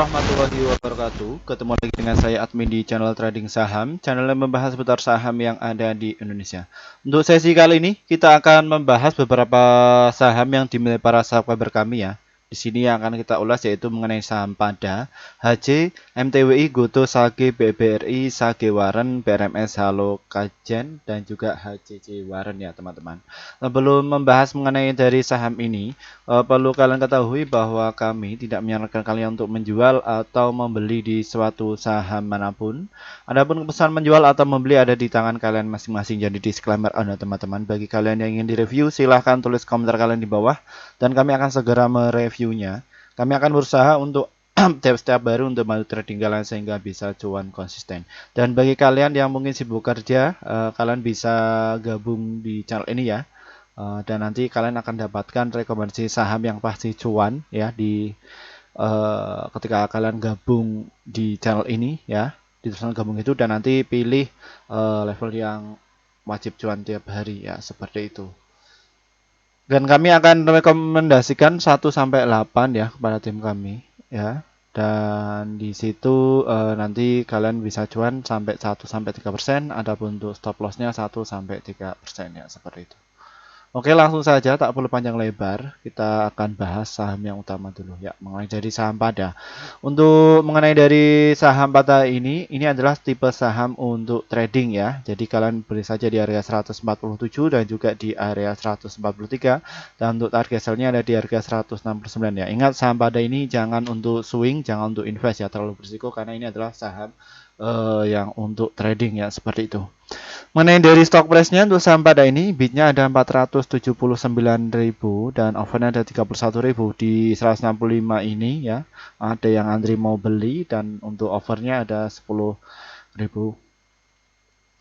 Warahmatullahi wabarakatuh. Ketemu lagi dengan saya admin di channel Trading Saham, channel yang membahas seputar saham yang ada di Indonesia. Untuk sesi kali ini kita akan membahas beberapa saham yang dimiliki para subscriber kami ya. Di sini yang akan kita ulas yaitu mengenai saham Pada, HJ, MTWI, Goto, Sage, BBRI, Sage Waren, BRMS, Halo, Kajen, dan juga HCC Waren ya teman-teman. Sebelum membahas mengenai dari saham ini, perlu kalian ketahui bahwa kami tidak menyarankan kalian untuk menjual atau membeli di suatu saham manapun. Adapun keputusan menjual atau membeli ada di tangan kalian masing-masing. Jadi disclaimer Anda teman-teman. Bagi kalian yang ingin direview, silahkan tulis komentar kalian di bawah dan kami akan segera mereviewnya. Kami akan berusaha untuk tiap-tiap baru untuk maju trading kalian sehingga bisa cuan konsisten. Dan bagi kalian yang mungkin sibuk kerja, kalian bisa gabung di channel ini ya. Dan nanti kalian akan dapatkan rekomendasi saham yang pasti cuan ya ketika kalian gabung di channel ini ya, di tulisan gabung itu, dan nanti pilih level yang wajib cuan tiap hari ya, seperti itu. Dan kami akan rekomendasikan 1 sampai 8 ya kepada tim kami ya. Dan di situ nanti kalian bisa cuan sampai 1 sampai 3%, adapun untuk stop lossnya 1 sampai 3% ya, seperti itu. Oke, langsung saja, tak perlu panjang lebar, kita akan bahas saham yang utama dulu ya, mengenai dari saham Pada. Untuk mengenai dari saham Pada ini adalah tipe saham untuk trading ya. Jadi kalian beli saja di area 147 dan juga di area 143, dan untuk target sell-nya ada di harga 169 ya. Ingat, saham Pada ini jangan untuk swing, jangan untuk invest ya, terlalu berisiko karena ini adalah saham yang untuk trading ya, seperti itu. Mengenai dari stock price-nya untuk saham Pada ini, bidnya ada 479.000 dan offernya ada 31.000 di 165 ini ya. Ada yang antri mau beli dan untuk offernya ada 10.000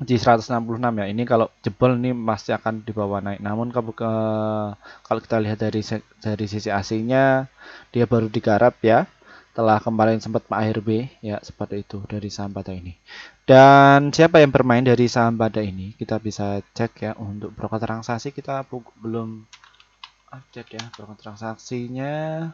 di 166 ya. Ini kalau jebol ini masih akan dibawa naik. Namun kalau kita lihat dari sisi aslinya, dia baru digarap ya. Setelah kemarin sempat ARB ya, seperti itu dari saham Pada ini. Dan siapa yang bermain dari saham Pada ini? Kita bisa cek ya. Untuk broker transaksi kita belum update ya broker transaksinya.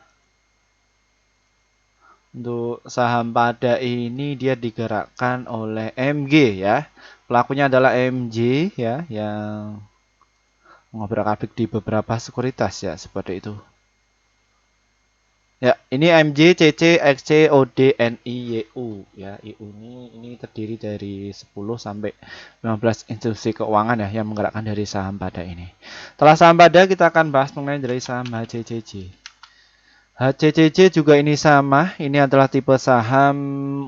Untuk saham Pada ini dia digerakkan oleh MG ya. Pelakunya adalah MG ya, yang mengobrak-abrik di beberapa sekuritas ya, seperti itu. Ya, ini MJ, CC, XC, OD, NI, YU ya. YU ini terdiri dari 10 sampai 15 institusi keuangan ya yang menggerakkan dari saham Pada ini. Setelah saham Pada, kita akan bahas mengenai dari saham HCCC. HCCC juga ini sama, ini adalah tipe saham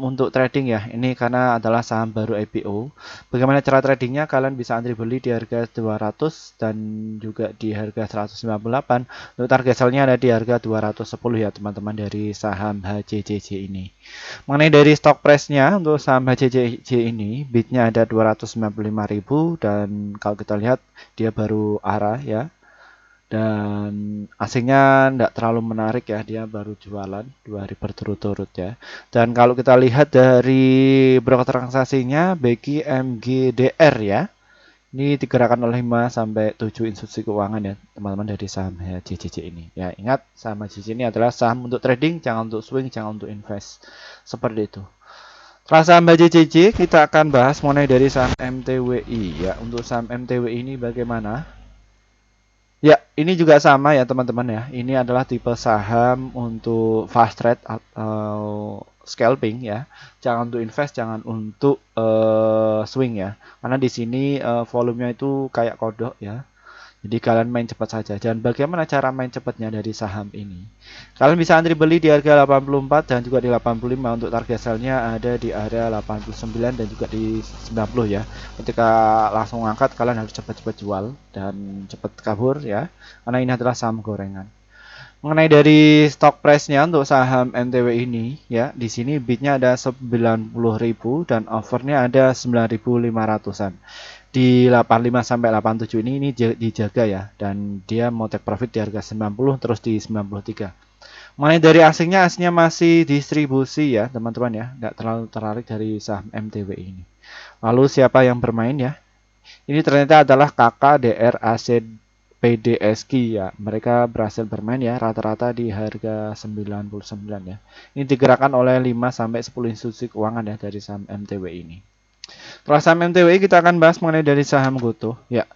untuk trading ya. Ini karena adalah saham baru IPO. Bagaimana cara tradingnya? Kalian bisa antri beli di harga 200 dan juga di harga 198. Untuk target sell-nya ada di harga 210 ya teman-teman dari saham HCCC ini. Mengenai dari stock price-nya untuk saham HCCC ini, bidnya ada 295.000 dan kalau kita lihat dia baru arah ya. Dan asingnya tidak terlalu menarik ya, dia baru jualan 2 hari berturut-turut ya. Dan kalau kita lihat dari broker transaksinya, BG MGDR ya, ini digerakkan oleh 5 sampai 7 institusi keuangan ya teman-teman dari saham HCCC ini ya. Ingat, saham HCCC ini adalah saham untuk trading, jangan untuk swing, jangan untuk invest, seperti itu. Setelah saham HCCC, kita akan bahas mengenai dari saham MTWI ya. Untuk saham MTWI ini bagaimana? Ya, ini juga sama ya teman-teman ya. Ini adalah tipe saham untuk fast trade atau scalping ya. Jangan untuk invest, jangan untuk swing ya. Karena di sini volumenya itu kayak kodok ya. Jadi kalian main cepat saja. Dan bagaimana cara main cepatnya dari saham ini? Kalian bisa antri beli di harga 84 dan juga di 85. Untuk target sell-nya ada di area 89 dan juga di 90 ya. Ketika langsung angkat, kalian harus cepat-cepat jual dan cepat kabur ya. Karena ini adalah saham gorengan. Mengenai dari stock price-nya untuk saham MTW ini ya, di sini bidnya ada 90.000 dan offernya ada 9.500-an. Di 85 sampai 87 ini dijaga ya, dan dia mau take profit di harga 90 terus di 93. Mengenai dari asingnya masih distribusi ya teman-teman ya, nggak terlalu tertarik dari saham MTW ini. Lalu siapa yang bermain ya? Ini ternyata adalah KKDR AC PDSQ ya. Mereka berhasil bermain ya rata-rata di harga 99 ya. Ini digerakkan oleh 5 sampai 10 institusi keuangan ya dari saham MTWI ini. Setelah saham MTWI kita akan bahas mengenai dari saham GoTo ya.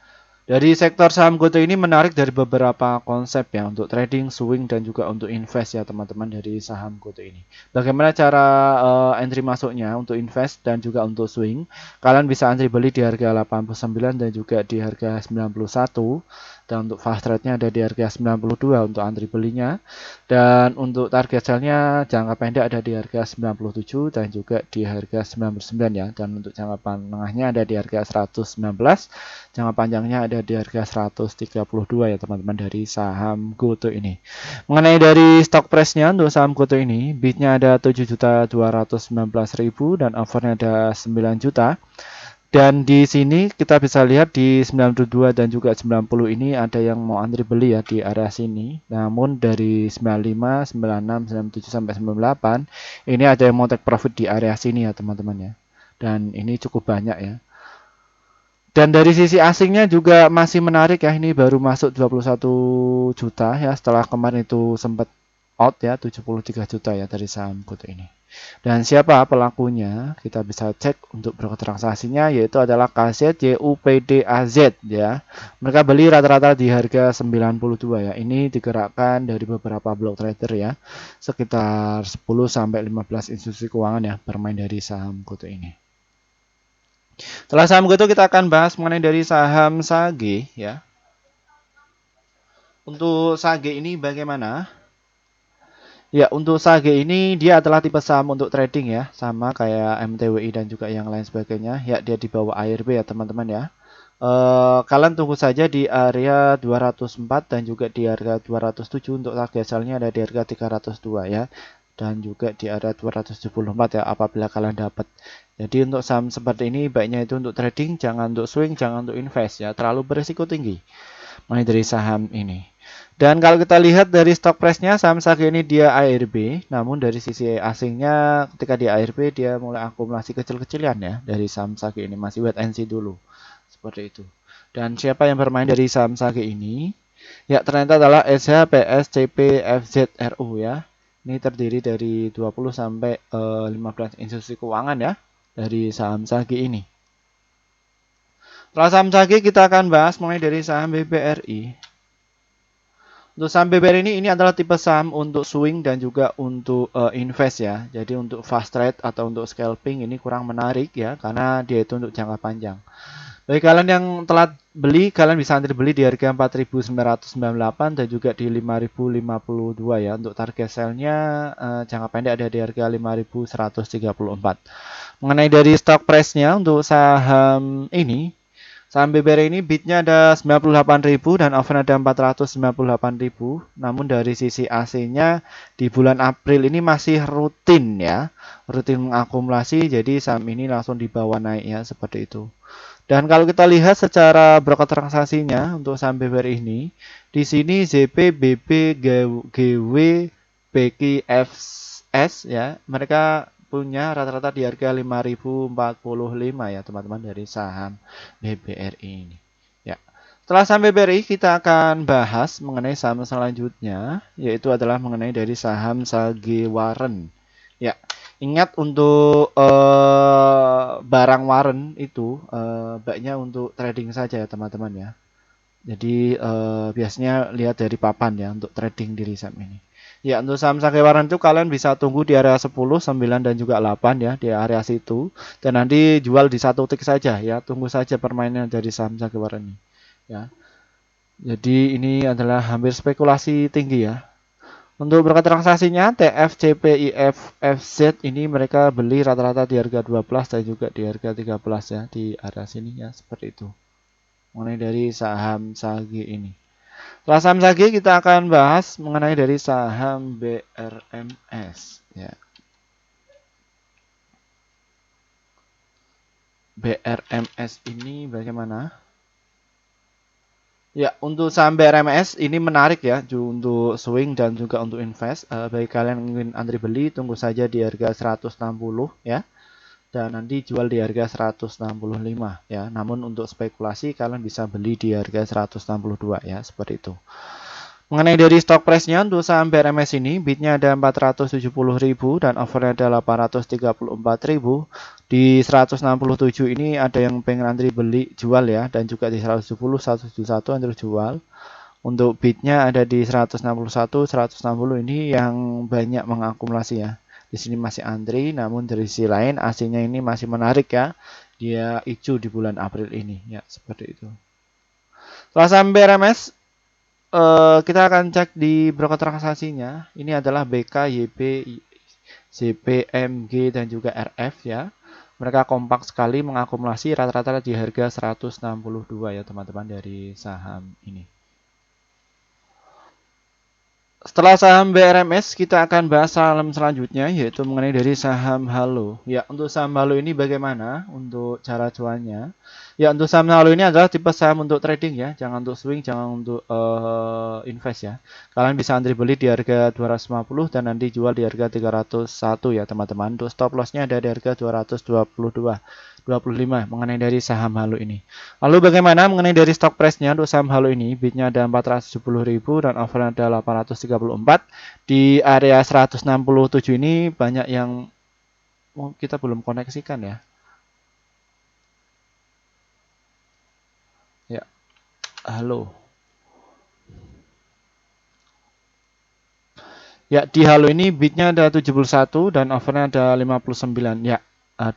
Dari sektor saham GoTo ini menarik dari beberapa konsep ya untuk trading, swing dan juga untuk invest ya teman-teman dari saham GoTo ini. Bagaimana cara entry masuknya untuk invest dan juga untuk swing? Kalian bisa entry beli di harga 89 dan juga di harga 91. Dan untuk fast trade-nya ada di harga 92 untuk antri belinya. Dan untuk target sell-nya jangka pendek ada di harga 97 dan juga di harga 99 ya. Dan untuk jangka menengahnya ada di harga 119. Jangka panjangnya ada di harga 132 ya teman-teman dari saham GoTo ini. Mengenai dari stock price-nya untuk saham GoTo ini, bid-nya ada 7.219.000 dan offer-nya ada 9 juta. Dan di sini kita bisa lihat di 92 dan juga 90 ini ada yang mau antri beli ya di area sini. Namun dari 95, 96, 97 sampai 98 ini ada yang mau take profit di area sini ya teman-teman ya. Dan ini cukup banyak ya. Dan dari sisi asingnya juga masih menarik ya. Ini baru masuk 21 juta ya setelah kemarin itu sempat out ya 73 juta ya dari saham GoTo ini. Dan siapa pelakunya? Kita bisa cek untuk broker transaksinya yaitu adalah KZYUPDAZ ya. Mereka beli rata-rata di harga 92 ya. Ini digerakkan dari beberapa block trader ya. Sekitar 10 sampai 15 institusi keuangan ya bermain dari saham GoTo ini. Setelah saham GoTo kita akan bahas mengenai dari saham Sage ya. Untuk Sage ini bagaimana? Ya, untuk Sage ini dia adalah tipe saham untuk trading ya, sama kayak MTWI dan juga yang lain sebagainya. Ya, dia di bawah ARB ya teman-teman ya. Kalian tunggu saja di area 204 dan juga di harga 207 untuk target sell-nya ada di harga 302 ya. Dan juga di area 274 ya apabila kalian dapat. Jadi untuk saham seperti ini baiknya itu untuk trading, jangan untuk swing, jangan untuk invest ya, terlalu berisiko tinggi. Mulai dari saham ini. Dan kalau kita lihat dari stock price-nya saham Sage ini dia ARB, namun dari sisi asingnya ketika di ARB dia mulai akumulasi kecil-kecilan ya dari saham Sage ini, masih wait and see dulu. Seperti itu. Dan siapa yang bermain dari saham Sage ini? Ya ternyata adalah SHPSCPFZRU ya. Ini terdiri dari 20 sampai 15 institusi keuangan ya dari saham Sage ini. Setelah saham Sage kita akan bahas mengenai dari saham BBRI. Untuk saham BBR ini adalah tipe saham untuk swing dan juga untuk invest ya. Jadi untuk fast trade atau untuk scalping ini kurang menarik ya karena dia itu untuk jangka panjang. Bagi kalian yang telat beli, kalian bisa antri beli di harga 4.998 dan juga di 5.052 ya. Untuk target sell-nya jangka pendek ada di harga 5.134. Mengenai dari stock price-nya untuk saham ini, saham BBR ini bidnya ada 98.000 dan offer ada 498.000. Namun dari sisi AC-nya di bulan April ini masih rutin ya. Rutin mengakumulasi jadi saham ini langsung dibawa naik ya seperti itu. Dan kalau kita lihat secara broker transaksinya untuk saham BBR ini, di sini ZP, BP, GW, PKFS ya, mereka punya rata-rata di harga 5.045 ya teman-teman dari saham BBRI ini. Ya. Setelah saham BBRI kita akan bahas mengenai saham selanjutnya yaitu adalah mengenai dari saham Sage Warren. Ya. Ingat untuk barang Warren itu baiknya untuk trading saja ya teman-teman ya. Jadi biasanya lihat dari papan ya untuk trading di saham ini. Ya, untuk saham Sage Warren itu kalian bisa tunggu di area 10, 9 dan juga 8 ya di area situ dan nanti jual di satu tick saja ya. Tunggu saja permainan dari saham Sage Warren ini. Ya. Jadi ini adalah hampir spekulasi tinggi ya. Untuk broker transaksinya TFCPIFFZ ini mereka beli rata-rata di harga 12 dan juga di harga 13 ya di area sini ya seperti itu. Mengenai dari saham Sage ini. Setelah saham Sage kita akan bahas mengenai dari saham BRMS ya. BRMS ini bagaimana? Ya, untuk saham BRMS ini menarik ya untuk swing dan juga untuk invest. Bagi kalian yang ingin antri beli tunggu saja di harga 160 ya. dan nanti jual di harga 165 ya. Namun untuk spekulasi kalian bisa beli di harga 162 ya, seperti itu. Mengenai dari stock price-nya untuk saham BRMS ini, bidnya ada 470.000 dan overnya ada 834.000. Di 167 ini ada yang pengen antri beli jual ya, dan juga di 170, 171 antri jual. Untuk bidnya ada di 161, 160 ini yang banyak mengakumulasi ya. Di sini masih antri, namun dari sisi lain aslinya ini masih menarik ya. Dia hijau di bulan April ini ya, seperti itu. Setelah saham BRMS, kita akan cek di broker transaksinya. Ini adalah BK, YB, JPMG dan juga RF ya. Mereka kompak sekali mengakumulasi rata-rata di harga 162 ya teman-teman dari saham ini. Setelah saham BRMS, kita akan bahas saham selanjutnya, yaitu mengenai dari saham Halo. Ya, untuk saham Halo ini bagaimana untuk cara cuannya? Ya, untuk saham Halo ini adalah tipe saham untuk trading ya, jangan untuk swing, jangan untuk invest ya. Kalian bisa antri beli di harga 250 dan nanti jual di harga 301 ya teman-teman. Untuk stop lossnya ada di harga 225 mengenai dari saham Halo ini. Lalu bagaimana mengenai dari stock price-nya untuk saham Halo ini? Bidnya ada 470.000 dan overnya ada 834. Di area 167 ini banyak yang kita belum koneksikan ya. Ya, halo. Ya, di Halo ini bidnya ada 71 dan overnya ada 59. Ya,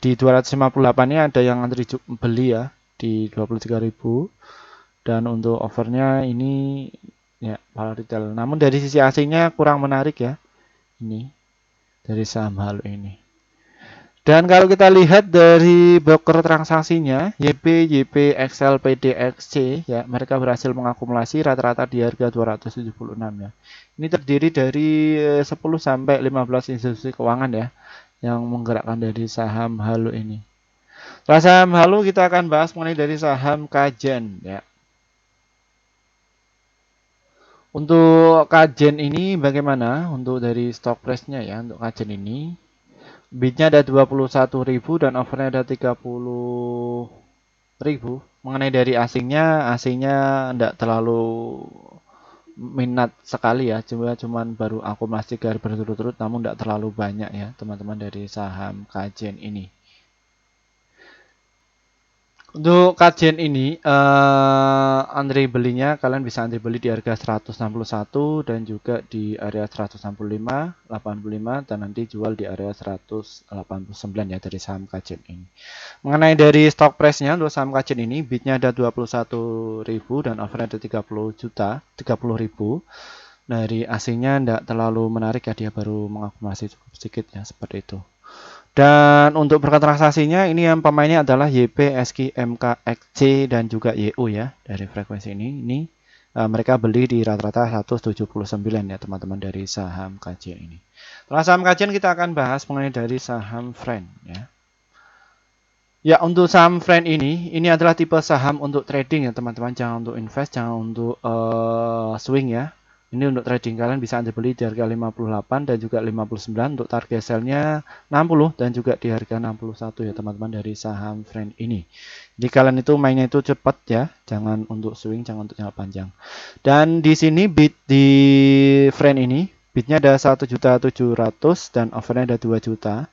di 258-nya ada yang antri beli ya di 23.000. Dan untuk overnya ini ya para retail. Namun dari sisi asingnya kurang menarik ya. Ini dari saham Halo ini. Dan kalau kita lihat dari broker transaksinya YP, YP, XL, PD, XC ya, mereka berhasil mengakumulasi rata-rata di harga 276 ya. Ini terdiri dari 10 sampai 15 institusi keuangan ya yang menggerakkan dari saham Halo ini. Setelah saham Halo kita akan bahas mengenai dari saham Kajen ya. Untuk Kajen ini bagaimana untuk dari stock price-nya ya untuk Kajen ini? Bidnya ada 21.000 dan overnya ada 30.000. Mengenai dari asingnya tidak terlalu minat sekali ya, cuman baru akumulasi tiga hari berturut-turut, namun tidak terlalu banyak ya teman-teman dari saham Kajen ini. Untuk kajian ini, antri belinya kalian bisa antri beli di harga 161 dan juga di area 165, 85 dan nanti jual di area 189 ya dari saham kajian ini. Mengenai dari stock price-nya untuk saham kajian ini, bidnya ada 21.000 dan offer ada 30.000. Dari asingnya tidak terlalu menarik ya, dia baru mengakumulasi cukup sedikit ya, seperti itu. Dan untuk broker transaksinya ini yang pemainnya adalah YP, SQ, MK, XC dan juga YU ya dari frekuensi ini. Ini mereka beli di rata-rata 179 ya teman-teman dari saham kajian ini. Setelah saham kajian kita akan bahas mengenai dari saham Friend ya. Ya, untuk saham Friend ini adalah tipe saham untuk trading ya teman-teman, jangan untuk invest, jangan untuk swing ya. Ini untuk trading, kalian bisa Anda beli di harga 58 dan juga 59, untuk target sell-nya 60 dan juga di harga 61 ya teman-teman dari saham Friend ini. Jadi kalian itu mainnya itu cepat ya, jangan untuk swing, jangan untuk jangka panjang. Dan di sini bid di Friend ini, bidnya ada 1.700.000 dan overnya ada 2 juta.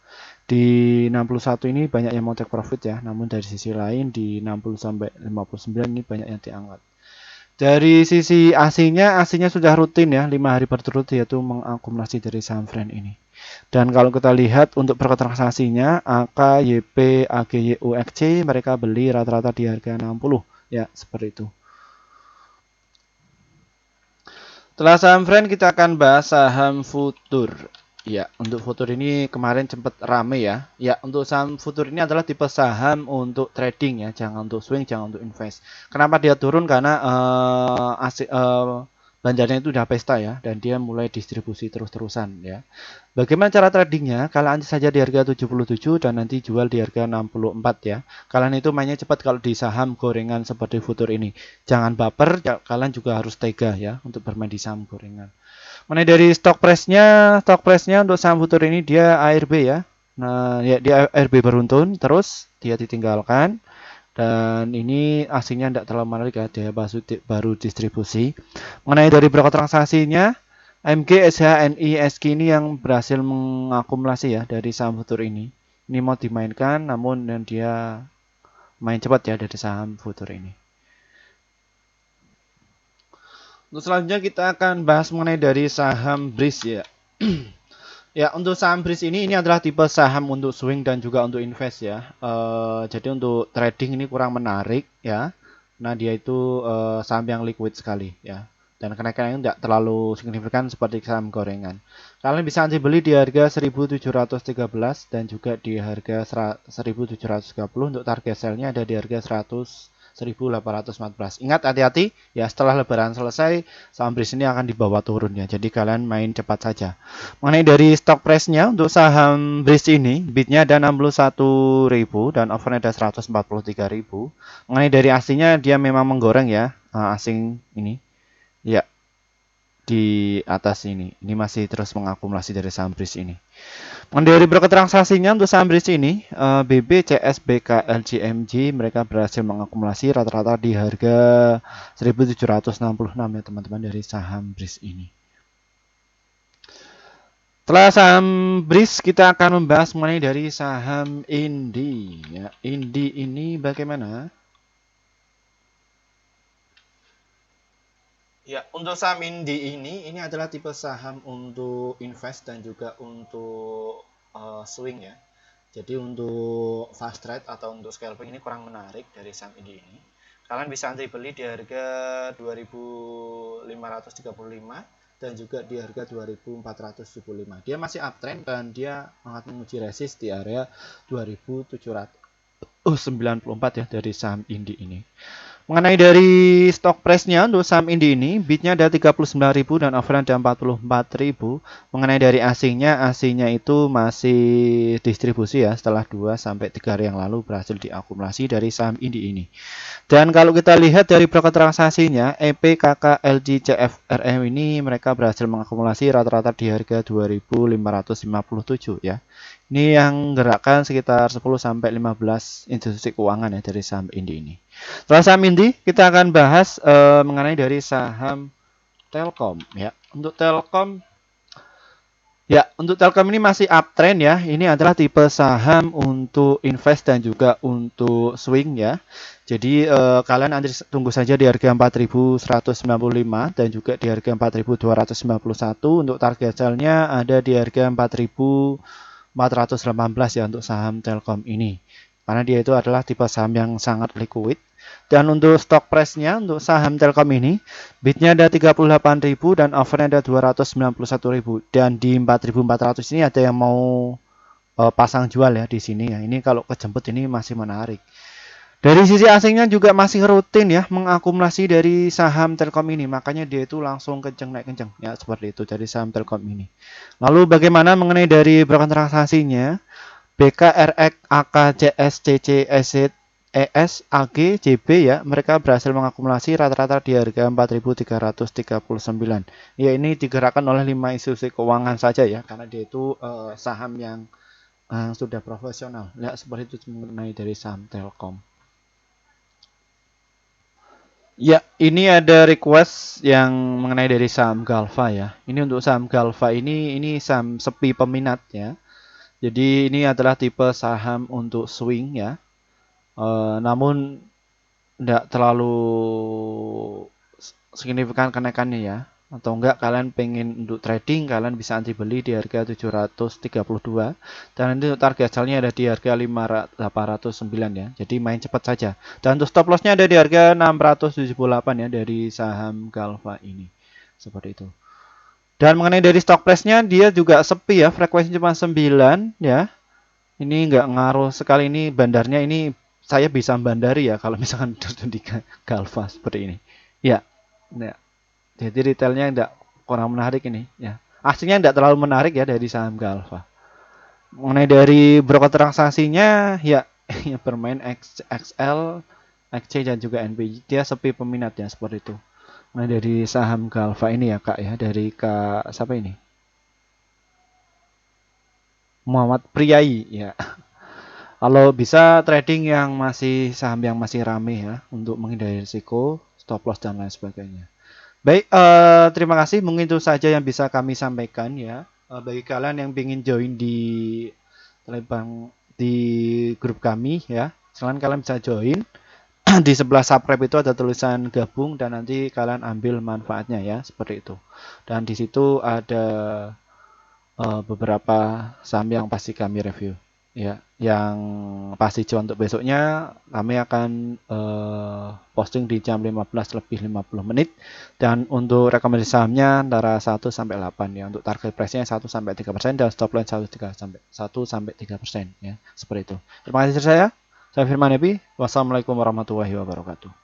Di 61 ini banyak yang mau take profit ya, namun dari sisi lain di 60 sampai 59 ini banyak yang diangkat. Dari sisi aslinya sudah rutin ya 5 hari berturut yaitu mengakumulasi dari saham Friend ini. Dan kalau kita lihat untuk transaksinya AK, YP, AG, YU, XC mereka beli rata-rata di harga 60 ya, seperti itu. Setelah saham Friend kita akan bahas saham Futur. Ya, untuk Futur ini kemarin sempat rame ya. Ya, untuk saham Futur ini adalah tipe saham untuk trading ya, jangan untuk swing, jangan untuk invest. Kenapa dia turun? Karena banjarnya itu udah pesta ya, dan dia mulai distribusi terus-terusan ya. Bagaimana cara tradingnya? Kalian antri saja di harga 77 dan nanti jual di harga 64 ya. Kalian itu mainnya cepat kalau di saham gorengan seperti Futur ini. Jangan baper, kalian juga harus tega ya untuk bermain di saham gorengan. Mengenai dari stock price-nya untuk saham Futur ini dia ARB ya. Nah, ya dia RB beruntun, terus dia ditinggalkan. Dan ini aslinya tidak terlalu menarik ya, dia baru distribusi. Mengenai dari broker transaksinya, MG, SH, NI, SQ ini yang berhasil mengakumulasi ya dari saham futur ini. Ini mau dimainkan, namun dan dia main cepat ya dari saham futur ini. Untuk selanjutnya kita akan bahas mengenai dari saham BRIS ya. Ya, untuk saham BRIS ini adalah tipe saham untuk swing dan juga untuk invest ya. Jadi untuk trading ini kurang menarik ya. Nah, dia itu saham yang liquid sekali ya. Dan kenaikannya tidak terlalu signifikan seperti saham gorengan. Kalian bisa beli di harga 1713 dan juga di harga 1730. Untuk target sell-nya ada di harga 1814. Ingat, hati-hati ya, setelah lebaran selesai saham BRIS ini akan dibawa turun ya. Jadi kalian main cepat saja. Mengenai dari stock price-nya untuk saham BRIS ini, bidnya ada 61.000 dan overnya ada 143.000. Mengenai dari aslinya dia memang menggoreng ya, asing ini. Ya, di atas ini. Ini masih terus mengakumulasi dari saham BRIS ini. Mengenai dari broker transaksinya untuk saham BRIS ini, BB, CS, BK, LGMG mereka berhasil mengakumulasi rata-rata di harga 1766 ya teman-teman dari saham BRIS ini. Setelah saham BRIS, kita akan membahas mengenai dari saham Indi. Ya, Indi ini bagaimana? Ya, untuk saham Indi ini adalah tipe saham untuk invest dan juga untuk swing ya. Jadi untuk fast trade atau untuk scalping ini kurang menarik dari saham Indi ini. Kalian bisa antri beli di harga 2.535 dan juga di harga 2.475. Dia masih uptrend dan dia sangat menguji resist di area 2.794 ya dari saham Indi ini. Mengenai dari stock price-nya untuk saham Indi ini, bidnya ada 39.000 dan overnya ada 44.000. Mengenai dari asingnya itu masih distribusi ya setelah 2 sampai 3 hari yang lalu berhasil diakumulasi dari saham Indi ini. Dan kalau kita lihat dari broker transaksinya, EP, KK, LG, CF, RM ini mereka berhasil mengakumulasi rata-rata di harga 2.557 ya. Ini yang gerakkan sekitar 10 sampai 15 institusi keuangan ya dari saham Indi ini. Setelah saham Indi, kita akan bahas mengenai dari saham Telkom ya. Untuk Telkom ini masih uptrend ya. Ini adalah tipe saham untuk invest dan juga untuk swing ya. Jadi kalian tunggu saja di harga 4.195 dan juga di harga 4.291. Untuk target sell-nya ada di harga 4.418 ya untuk saham Telkom ini. Karena dia itu adalah tipe saham yang sangat liquid. Dan untuk stock price-nya untuk saham Telkom ini, bidnya ada 38.000 dan overnya ada 291.000. Dan di 4.400 ini ada yang mau pasang jual ya di sini ya. Ini kalau kejemput ini masih menarik. Dari sisi asingnya juga masih rutin ya mengakumulasi dari saham Telkom ini. Makanya dia itu langsung kenceng naik kenceng ya seperti itu dari saham Telkom ini. Lalu bagaimana mengenai dari broker transaksinya? BK, RX, AK, CS, CC, SZ, ES, AG, JB ya, mereka berhasil mengakumulasi rata-rata di harga 4.339. Ya, ini digerakkan oleh 5 institusi keuangan saja ya, karena dia itu saham yang sudah profesional. Ya, seperti itu mengenai dari saham Telkom. Ya, ini ada request yang mengenai dari saham Galva ya. Ini untuk saham Galva ini saham sepi peminat ya. Jadi ini adalah tipe saham untuk swing ya. Namun tidak terlalu signifikan kenaikannya ya. Atau enggak kalian pengen untuk trading, kalian bisa antri beli di harga 732 dan nanti untuk target sell-nya ada di harga 809 ya. Jadi main cepat saja. Dan untuk stop loss-nya ada di harga 678 ya dari saham Galva ini. Seperti itu. Dan mengenai dari stock price-nya dia juga sepi ya, frekuensinya cuma 9 ya. Ini nggak ngaruh sekali, ini bandarnya ini saya bisa bandari ya kalau misalkan terjun di Galva seperti ini. Ya, ya. Jadi retailnya nggak kurang menarik ini ya. Aslinya nggak terlalu menarik ya dari saham Galva. Mengenai dari broker transaksinya ya yang bermain XL, XC dan juga NBI dia sepi peminatnya seperti itu. Nah dari saham Galva ini ya Kak ya dari Kak siapa ini? Muhammad Priai ya. Kalau bisa trading yang masih saham yang masih rame ya untuk menghindari risiko, stop loss dan lain sebagainya. Baik, terima kasih. Mungkin itu saja yang bisa kami sampaikan ya. Bagi kalian yang ingin join di Telebang di grup kami ya, silakan kalian bisa join. Di sebelah subscribe itu ada tulisan gabung dan nanti kalian ambil manfaatnya ya, seperti itu. Dan di situ ada beberapa saham yang pasti kami review ya, yang pasti cuan untuk besoknya kami akan posting di jam 15 lebih 50 menit, dan untuk rekomendasi sahamnya antara 1 sampai 8 ya, untuk target price-nya 1 sampai 3% dan stop loss 1 sampai 3% ya, seperti itu. Terima kasih saya Firman Epi. Wassalamualaikum warahmatullahi wabarakatuh.